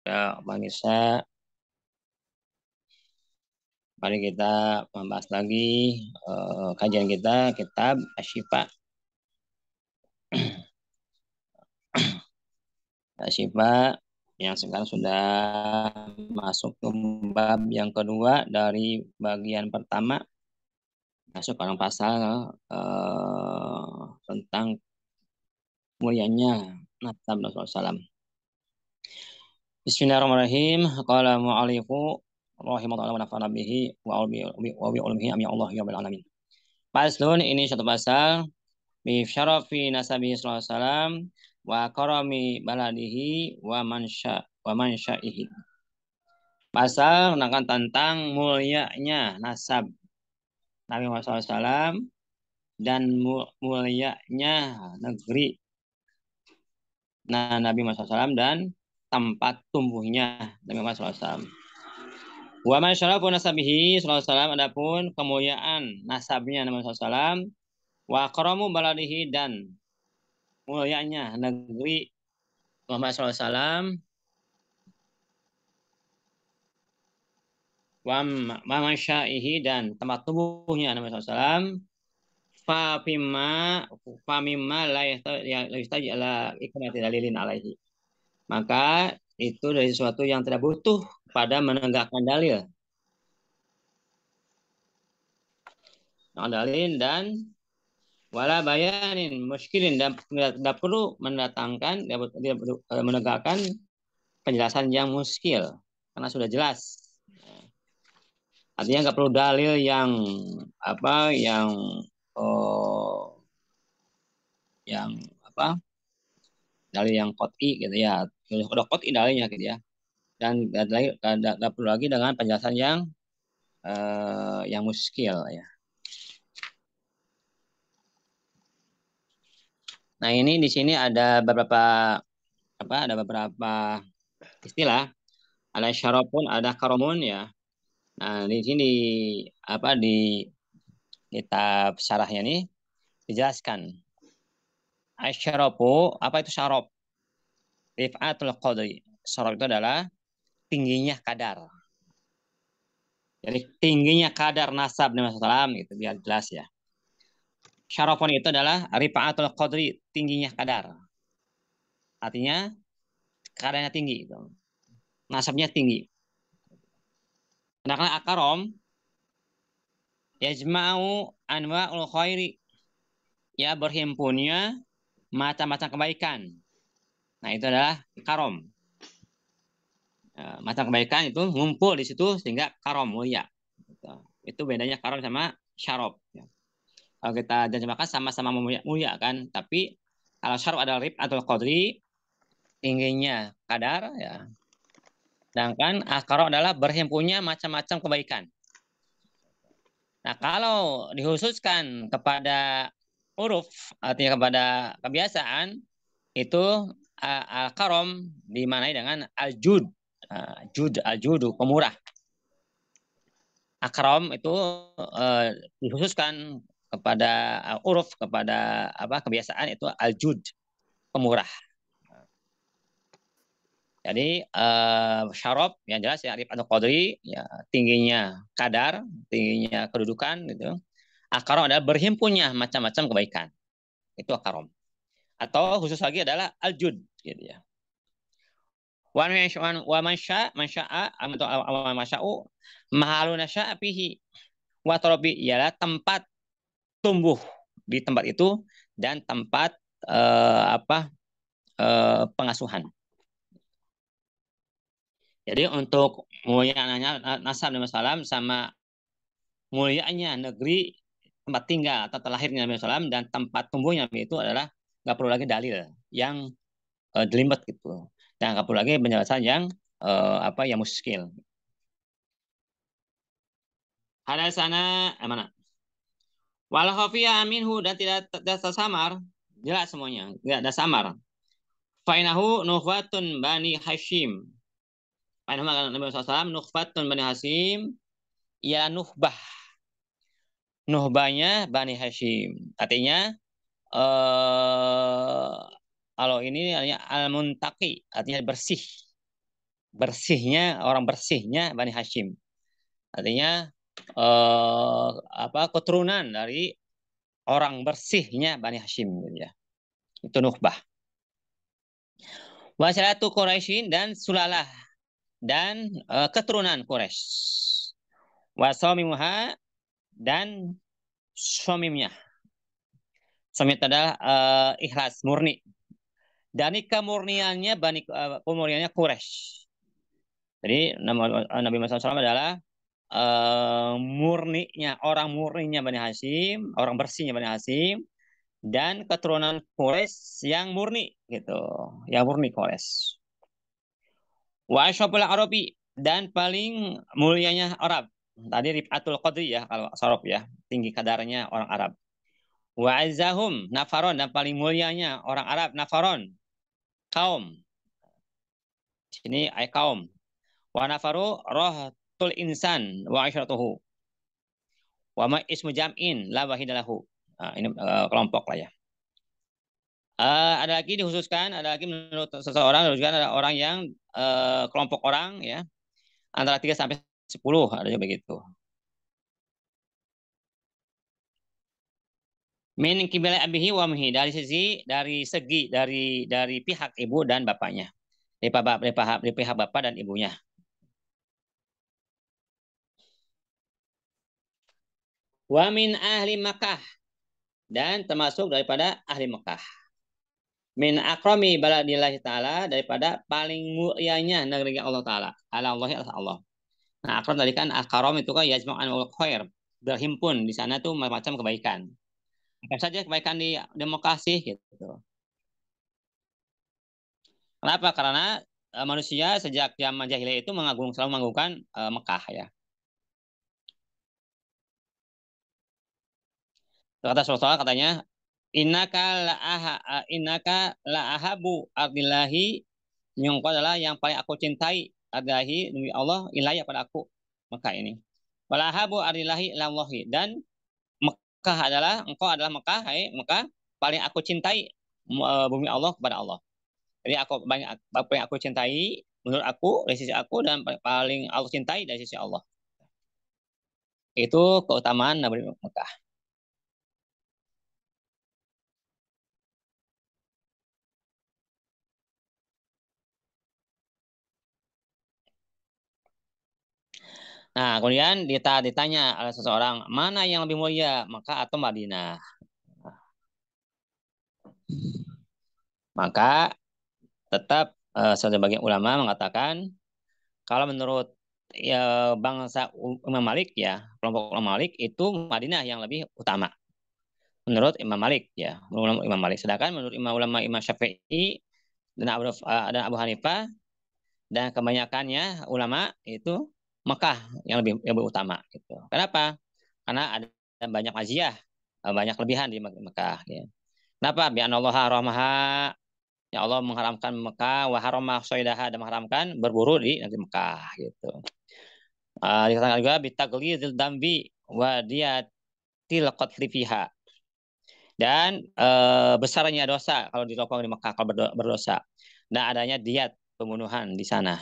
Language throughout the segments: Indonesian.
Ya, pemirsa, mari kita membahas lagi kajian kita, kitab Asy-Syifa. Asy-Syifa yang sekarang sudah masuk ke bab yang kedua dari bagian pertama, masuk orang pasal tentang mulianya nasab Rasulullah SAW. Bismillahirrahmanirrahim. Qala mu'allifu rahimahullah wa nafa'ana bihi wa bi ulmihi amin Allah ya rabbal alamin. Paslun, ini satu pasal bi syarafi nasabi sallallahu alaihi wasallam wa karami baladihi wa mansyaihi. Pasal menerangkan tentang mulianya nasab Nabi Muhammad SAW dan mulianya negeri Nabi Muhammad SAW dan tempat tumbuhnya Nabi Muhammad SAW. Wa man syarafu nasabihi sallallahu alaihi wasallam, adapun kemuliaan nasabnya Nabi Muhammad SAW, wa karamu baladihi dan mulianya negeri Muhammad SAW, wa masyaihi dan tempat tubuhnya Nabi SAW, fa mimma la yahtaji ala ikmati dalilin alaihi. Maka itu dari sesuatu yang tidak butuh pada menegakkan dalil. Dalil dan wala bayanin muskilin, dan tidak perlu mendatangkan, tidak perlu menegakkan penjelasan yang muskil karena sudah jelas. Artinya nggak perlu dalil yang apa oh, yang apa dalil yang qot'i gitu ya. Udah qot'i dalilnya gitu ya. Dan nggak perlu lagi dengan penjelasan yang muskil ya. Nah, ini di sini ada beberapa istilah. Ada syarafun, ada karomun ya. Nah, di sini di kitab syarahnya nih dijelaskan. Asyarafu, apa itu syaraf? Rif'atul qadri. Syaraf itu adalah tingginya kadar. Jadi tingginya kadar nasab Nabi SAW itu biar jelas ya. Syarafun itu adalah rif'atul qadri, tingginya kadar. Artinya kadarnya tinggi itu. Nasabnya tinggi. Sedangkan akarom yajma'u anwa'ul khairi, ya berhimpunnya macam-macam kebaikan. Nah, itu adalah karom. Macam kebaikan itu ngumpul di situ sehingga karom mulia. Itu bedanya karom sama syarab. Kalau kita terjemahkan sama-sama mulia kan, tapi kalau syarab adalah rib atau qadri, tingginya kadar ya. Sedangkan akarom adalah berhimpunnya macam-macam kebaikan. Nah, kalau dikhususkan kepada huruf, artinya kepada kebiasaan, itu al-karom dimaknai dengan al-jud. Al-judu, pemurah. Akram itu dikhususkan kepada uruf, kepada kebiasaan, itu al-jud, pemurah. Jadi syarab yang jelas ya arif atau qadri, ya tingginya kadar, tingginya kedudukan gitu. Akram adalah berhimpunnya macam-macam kebaikan. Itu akram. Atau khusus lagi adalah al-jud gitu ya. Wa mansya'a atau masya'u mahalu nasya'a fihi wa tarabi, ialah tempat tumbuh di tempat itu dan tempat pengasuhan. Jadi untuk mulianya nasab Nabi Sallam sama mulianya negeri tempat tinggal atau terlahirnya Nabi Sallam dan tempat tumbuhnya itu adalah nggak perlu lagi dalil yang jelimet gitu, dan nggak perlu lagi penjelasan yang yang muskil. Ada sana mana? Wal khafiyah minhu, dan tidak tersamar, jelas semuanya, tidak ada samar. Fainahu nukhwatun bani Hashim. Fainahu Nabi SAW nukhwatun bani Hashim, ya nuhbah. Nuhbahnya bani Hashim. Artinya kalau ini artinya al-muntaqi, artinya bersih. orang bersihnya Bani Hashim. Artinya keturunan dari orang bersihnya Bani Hashim gitu ya. Itu Nukhbah. Wasilatu Quraisyin dan sulalah dan keturunan Quraisy. Wasamimuha dan somimnya. Somim adalah ikhlas, murni. Dari kemurniannya kemurniannya Quraisy. Jadi nama Nabi Muhammad SAW adalah orang murninya Bani Hashim, orang bersihnya Bani Hashim, dan keturunan Quraisy yang murni gitu, yang murni Quraisy. Wa asyraful Arabi dan paling mulianya Arab. Tadi Rif'atul Qadri ya kalau Sarab ya, tinggi kadarnya orang Arab. Wa azzahum nafaron dan paling mulianya orang Arab nafaron, kaum. Sini ay kaum. Wa nafaru rohtul insan wa asyratuhu. Wa ma ismu jam'in la wahidalahu. Nah, ini kelompok lah ya. Ada lagi dikhususkan, ada lagi menurut seseorang dikhususkan ada orang yang kelompok orang ya antara 3 sampai 10 ada juga begitu. Min kibala abihi wa mihi dari pihak ibu dan bapaknya. Dari pihak bapak dan ibunya. Wa min ahli Makkah dan termasuk daripada ahli Makkah. Min akrami baladillahi ta'ala daripada paling mulianya negeri Allah Ta'ala. Ala Allahi Allah. Nah, akram tadi kan akram itu kan yajma'an wal khair. Berhimpun di sana tuh macam kebaikan. Apa saja kebaikan di demokrasi gitu. Kenapa? Karena manusia sejak zaman jahiliyah itu selalu mengagungkan Mekah ya. Kata Rasulullah katanya, innaka la ahabu ardillahi yang adalah yang paling aku cintai ardillahi demi Allah ilayya pada aku Mekah ini. Wala ahabu ardillahi ilallahi dan Mekah engkau adalah Mekah, Mekah paling aku cintai bumi Allah kepada Allah. Jadi apa yang aku cintai menurut aku dari sisi aku dan paling aku cintai dari sisi Allah. Itu keutamaan Nabi Mekah. Nah, kemudian ditanya oleh seseorang, mana yang lebih mulia, Mekah atau Madinah? Maka tetap sebagian ulama mengatakan kalau menurut ya, bangsa Imam Malik ya, kelompok Imam Malik itu Madinah yang lebih utama. Menurut Imam Malik ya, menurut Imam Malik. Sedangkan menurut Imam Syafi'i dan Abu Hanifah dan kebanyakannya ulama itu Mekah yang lebih utama gitu. Kenapa? Karena ada banyak maziyah, banyak lebihan di Mekah ya. Kenapa? Bi anallaha rahmaha, ya Allah mengharamkan Mekah wa harama soidaha dan mengharamkan berburu di negeri Mekah gitu. Dikatakan juga bitaglizil dambi wa diyatil qatli fiha. Dan besarnya dosa kalau dilakukan di Mekah kalau berdosa. Dan adanya diat pembunuhan di sana.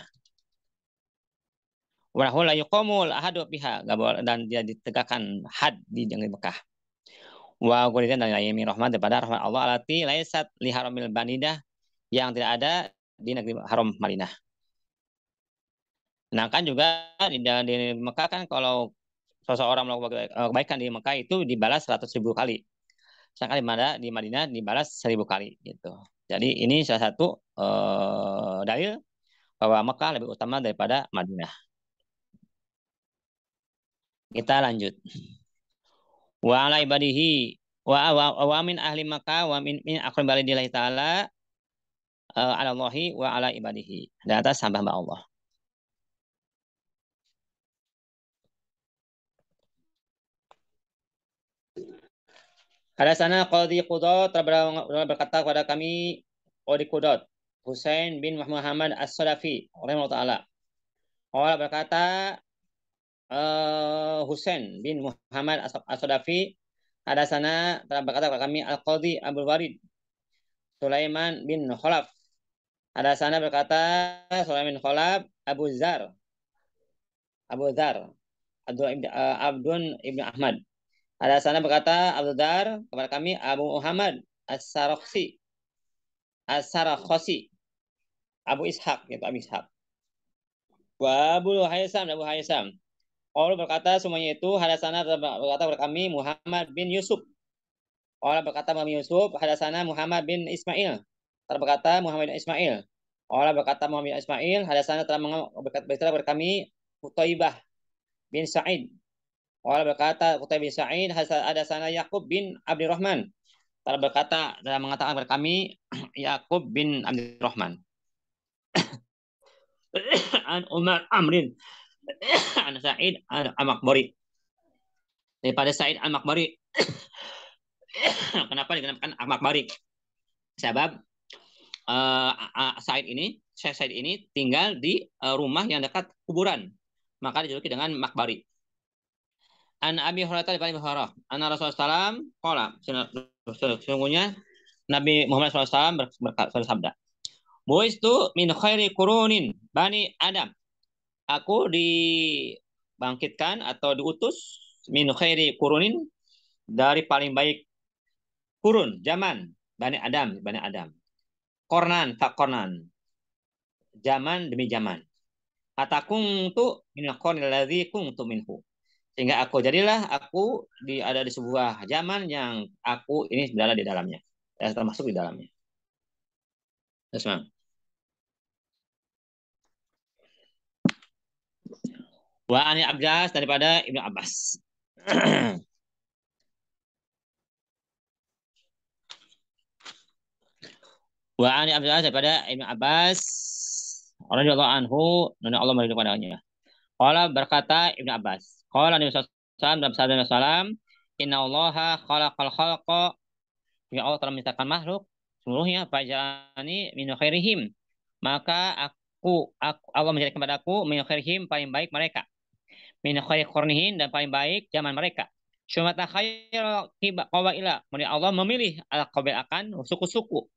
Wa la yuqamul ahadu biha dan dia ditegakkan had di negeri Mekah. Wa qulidan dan ayami rahmat daripada rahmat Allah alati laisat li haramil banidah yang tidak ada di negeri haram Madinah. Nah kan juga di Mekah kan kalau seseorang melakukan kebaikan di Mekah itu dibalas 100.000 kali. Sedangkan di Madinah dibalas 1.000 kali gitu. Jadi ini salah satu dalil bahwa Mekah lebih utama daripada Madinah. Kita lanjut. Wa ala ibadihi wa min ahli Makkah wa min akrab baladillahi ta'ala ala Allahi wa ala ibadihi. Di atas hamba-hamba Allah. Ada sana Qadhi Qudot berkata kepada kami Qadhi Qudot Husain bin Muhammad As-Sadafi rahimahullah taala. Allah berkata Husain bin Muhammad As-Sadafi ada sana telah berkata kepada kami Al-Qadhi Abdul Warid Sulaiman bin Khalaf. Ada sana berkata Sulaiman bin Khalaf Abu Zar, Abu Zar, Abdun ibn Ahmad. Ada sana berkata Abu Dar kepada kami Abu Muhammad As-Sarakhsi, As-Sarakhsi, Abu Ishaq, gitu Abu Ishaq. Wa Abu Haisam, Abu Haisam. Allah berkata semuanya itu hadasana berkata kepada kami Muhammad bin Yusuf. Allah berkata Muhammad bin Yusuf, hadasana Muhammad bin Ismail. Telah berkata Muhammad bin Ismail. Allah berkata Muhammad bin Ismail, hadasana telah berkata kepada kami Utaibah bin Sa'id. Allah berkata Utaibah bin Sa'id, hadasana Yakub bin Abdurrahman. Telah berkata dalam mengatakan kepada kami Yakub bin Abdurrahman. An Umar Amrin an Sa'id al-Makbari. Daripada Sa'id al-Makbari. Kenapa dikenakan al-Makbari? Sebab Sa'id ini tinggal di rumah yang dekat kuburan. Maka dijuluki dengan Makbari. An Abi Hurairah dari Abi Hurairah. Anna Rasulullah SAW qala. Sesungguhnya Nabi Muhammad SAW bersabda. Buistu min khairi qurunin bani Adam. Aku dibangkitkan atau diutus min khairi qurunin dari paling baik kurun zaman bani Adam, bani Adam. Kornan, fakornan. Zaman demi zaman. Atakung tu min kornil ladzi kuntu minhu. Sehingga aku ada di sebuah zaman yang aku ini berada di dalamnya. Termasuk di dalamnya. Terus, Wa ani Abbas daripada Ibnu Abbas. Wa ani Abbas daripada Ibnu Abbas radhiyallahu anhu, dan Allah meridhoi kepadanya. Qala berkata Ibnu Abbas, qala Nabi sallallahu alaihi wasallam dalam sabda Nabi sallam, innallaha khalaqal khalqa, ya Allah telah menciptakan makhluk seluruhnya fajalani min khairihim, maka Allah menjadikan kepadaku min khairihim paling baik mereka, min khairi qurnihin dan paling baik zaman mereka. Syumata khair qabaila, kemudian Allah memilih al-qabil akan suku-suku.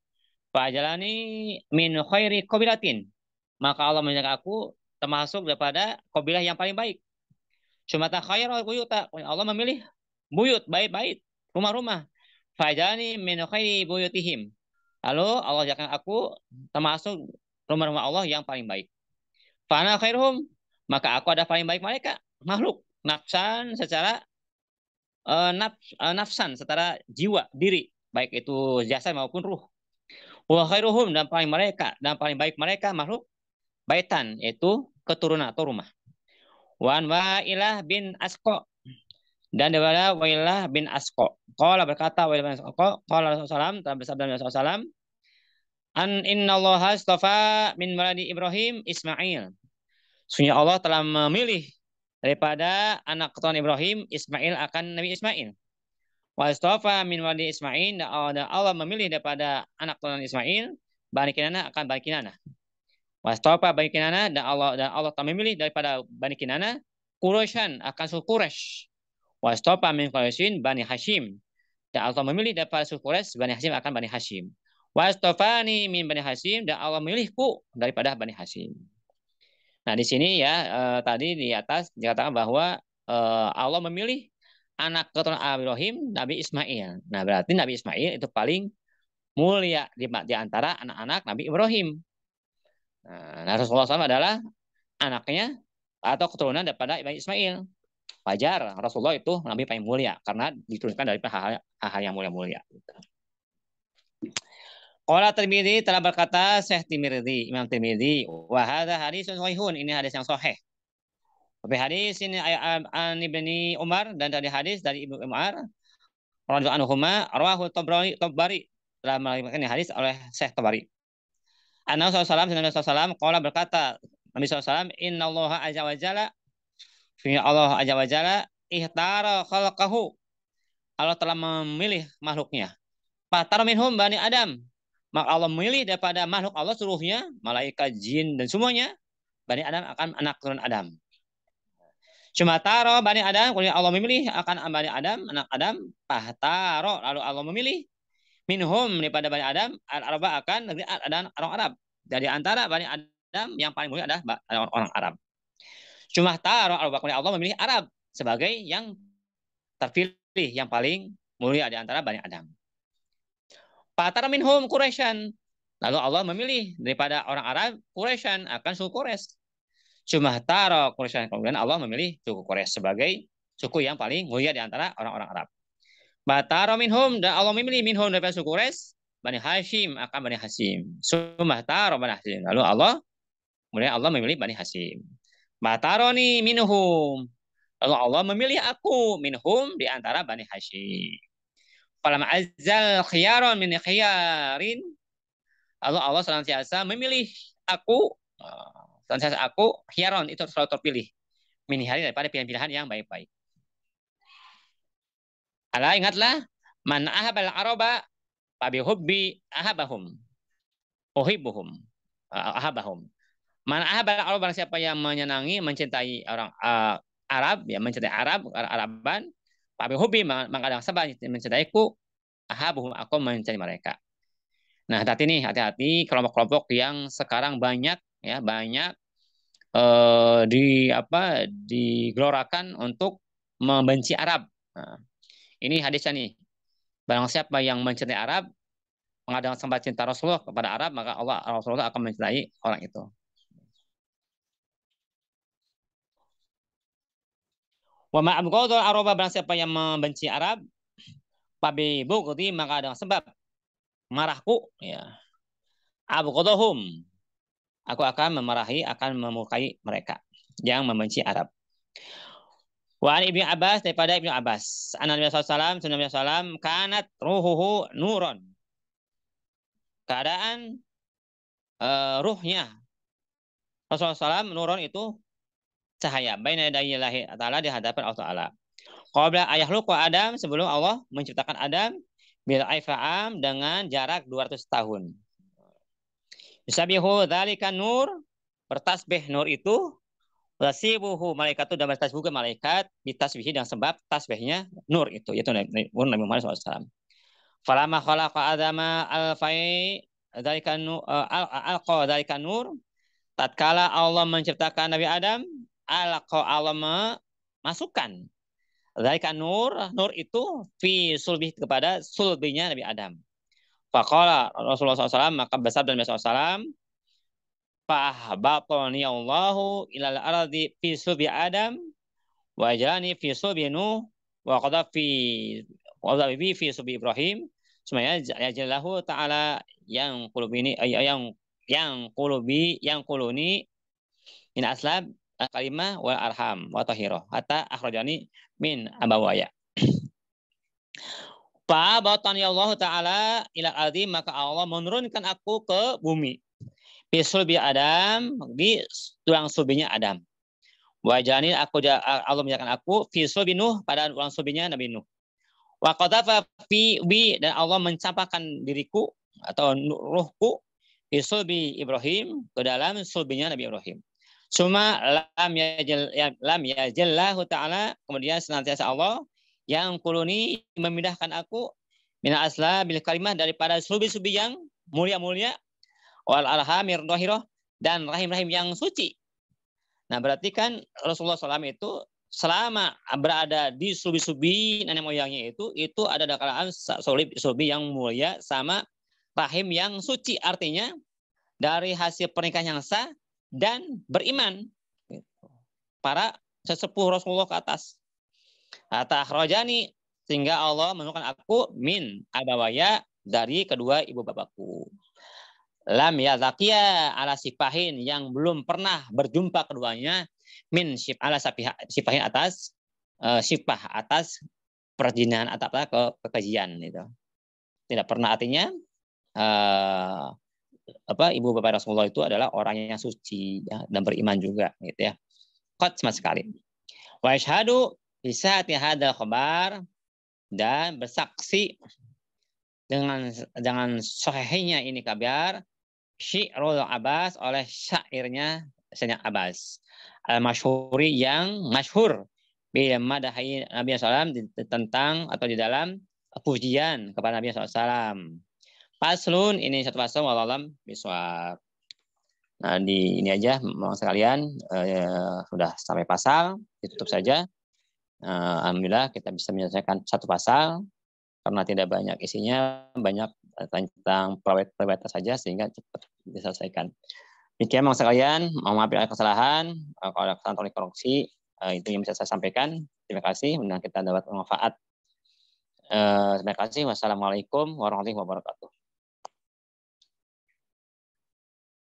Fajalani min khairi qabilatin, maka Allah menjadikan aku termasuk daripada qabilah yang paling baik. Syumata khair buyuta, Allah memilih buyut, bait-bait, rumah-rumah. Fajalani min khairi buyutihim, lalu Allah jadikan aku termasuk rumah-rumah Allah yang paling baik. Fana khairuhum, maka aku ada paling baik mereka, makhluk, nafsan secara nafsan secara jiwa, diri, baik itu jasad maupun ruh. Wa khairuhum, dan paling baik mereka makhluk baitan, yaitu keturunan atau rumah. Wan Wa'ilah bin Asqa, dan daripada Wa'ilah bin Asqa. Qala berkata Wa'ilah bin Asqa, qala Rasulullah SAW, telah bersabda Rasulullah SAW, an innallaha astafa min waladi Ibrahim Ismail. Sesungguhnya Allah telah memilih daripada anak keturunan Ibrahim Ismail akan Nabi Ismail. Wa astafa min waladi Ismail, dan Allah memilih daripada anak keturunan Ismail Bani Kinanah akan Bani Kinanah. Wa astafa Bani Kinanah, dan Allah telah memilih daripada Bani Kinanah Quraisyan akan suku Quraisy. Wa astafa min Quraisyin Bani Hashim, dan Allah memilih daripada suku Quraisy Bani Hashim akan Bani Hashim. Wa astafani min Bani Hashim, dan Allah memilihku daripada Bani Hashim. Nah, di sini ya tadi di atas dikatakan bahwa Allah memilih anak keturunan Ibrahim Nabi Ismail. Nah, berarti Nabi Ismail itu paling mulia di antara anak-anak Nabi Ibrahim. Nah, Rasulullah SAW adalah anaknya atau keturunan daripada Nabi Ismail. Wajar Rasulullah itu Nabi paling mulia karena diturunkan dari hal-hal yang mulia-mulia. Qala Tirmidzi, telah berkata Syekh Tirmidzi, Imam Tirmidzi, wa hadza hadisun sahihun, ini hadis yang sahih. Tapi hadis ini an Ibni Umar, dan dari hadis dari Ibnu Umar radhiyallahu anhuma, rawahu Tabari, telah meriwayatkan hadis oleh Syekh Tabari. Annabi sallallahu alaihi wasallam qala berkata Nabi sallallahu alaihi wasallam, innallaha azza wa jalla, Allah azza wa jalla ihtara khalqahu, Allah telah memilih makhluknya. Fatar minhum bani Adam, maka Allah memilih daripada makhluk Allah seluruhnya, malaikat, jin, dan semuanya Bani Adam akan anak keturunan Adam. Sumataro Bani Adam, kemudian Allah memilih akan Bani Adam, anak Adam. Pahtaro, lalu Allah memilih minhum daripada Bani Adam, al-arba akan negeri dan orang Arab. Dari antara Bani Adam Adam yang paling mulia adalah orang Arab. Cuma Allah memilih Arab sebagai yang terpilih yang paling mulia di antara Bani Adam. Fatara minhum Quraisyan. Lalu Allah memilih daripada orang Arab Quraisyan akan suku Quraisy. Cuma taro Quraisyan, kemudian Allah memilih suku Quraisy sebagai suku yang paling mulia di antara orang-orang Arab. Bataro minhum, dan Allah memilih minhum daripada suku Quraisy Bani Hashim akan Bani Hashim. Cuma taro Bani Hashim. Lalu kemudian Allah memilih Bani Hashim. Bataroni minhum. Lalu Allah memilih aku minhum di antara Bani Hashim. Falam azal khiyaron min khiyarin. Lalu Allah senantiasa memilih aku, senantiasa aku khiyaron itu selalu terpilih. Min hari daripada pilihan-pilihan yang baik-baik. Ala ingatlah man ahabal araba fabi hubbi ahabahum. Uhibbuhum. Ahabahum. Man ahabal araba, siapa yang menyenangi, mencintai orang Arab, ya mencintai Araban, fabi hubbi, maka dengan sebab mencintaiku, ahabuhum, aku mencintai mereka. Nah, hati-hati kelompok-kelompok yang sekarang banyak digelorakan untuk membenci Arab. Nah, ini hadisnya nih. Barang siapa yang mencintai Arab, mengadakan sembah cinta Rasulullah kepada Arab, maka Rasulullah akan mencintai orang itu. Wa ma'abghadul Araba, barang siapa yang membenci Arab, fabi bughdi, maka dengan sebab marahku, ya. Abghadahum, aku akan memarahi, akan memurkai mereka yang membenci Arab. Wa Ibnu Abbas, daripada Ibnu Abbas, Nabi sallallahu alaihi wasallam kanat ruhuhu nuron. Keadaan ruhnya Rasulullah SAW nuron itu cahaya baina yadayillahi ta'ala, di hadapan Allah Ta'ala. Qabla ayakhluqa Adam, sebelum Allah menciptakan Adam, bil aifa'am, dengan jarak 200 tahun. Yusabihu dzalika nur, bertasbih nur itu, wasibuhu malaikatu, dan bertasbih ke malaikat, ditasbihi dengan sebab tasbihnya nur itu, yaitu Nabi Muhammad SAW. Falamma khalaqa Adama alfai dzalika alqa dzalika nur, tatkala Allah menciptakan Nabi Adam, alqa, Allah memasukkan dzalika nur itu fi sulbi, kepada sulbinya Nabi Adam. Faqala Rasulullah SAW, maka bersabda Nabi SAW, fahbatani Allahu ilal ardi fi sulbi Adam wa jalani fi sulbi Nuh wa qadha fi sulbi Ibrahim, semuanya yajallahu ta'ala yang kulubini yang kuluni min aslab kalimah wal arham wa tahirah hatta akhrajani min abawaya. Fa batani Allah Ta'ala ila ardi, maka Allah menurunkan aku ke bumi. Bisulbi Adam, di tulang sulbinya Adam. Wajani, Allah menjadikan aku fisulbi Nuh, pada tulang sulbinya Nabi Nuh. Wa qadhafa fi bi, dan Allah mencampakkan diriku atau ruhku fisulbi Ibrahim, ke dalam sulbinya Nabi Ibrahim. Suma lam yajallahu Ta'ala, kemudian senantiasa Allah yang kuluni memindahkan aku mina asla bil kalimah, daripada sulbi-sulbi yang mulia-mulia, wal alhamir dhahirah, dan rahim-rahim yang suci. Nah, berarti kan Rasulullah SAW itu selama berada di sulbi-sulbi nenek moyangnya itu ada dalam sulbi yang mulia sama rahim yang suci, artinya dari hasil pernikahan yang sah dan beriman. Para sesepuh Rasulullah ke atas. Hatta akhrajani, sehingga Allah menurunkan aku min abawaya, dari kedua ibu bapakku. Lam yazakiya ala sifahin, yang belum pernah berjumpa keduanya, min ala sifahin, atas sifah, atas perjinahan atau kekejian itu. Tidak pernah, artinya ibu bapak Rasulullah itu adalah orang yang suci, ya, dan beriman juga gitu ya. Qad sama sekali. Wa asyhadu bisa hadal khabar, dan bersaksi dengan sahihnya ini kabar, Syi'rul Abbas, oleh syairnya Sayyidina Abbas al-masyhuri, yang masyhur bi madahi Nabi SAW, tentang atau di dalam pujian kepada Nabi SAW. Faslun, ini satu pasal, wallahu a'lam bishawab. Nah, di ini aja mau sekalian sudah sampai pasal, ditutup saja. Alhamdulillah kita bisa menyelesaikan satu pasal karena tidak banyak isinya, banyak tentang probabilitas saja sehingga cepat diselesaikan. Demikian mau sekalian, mau maaf ada kesalahan, kalau ada kesalahan tolong koreksi, itu yang bisa saya sampaikan. Terima kasih, mudah kita dapat manfaat. Terima kasih. Wassalamualaikum warahmatullahi wabarakatuh.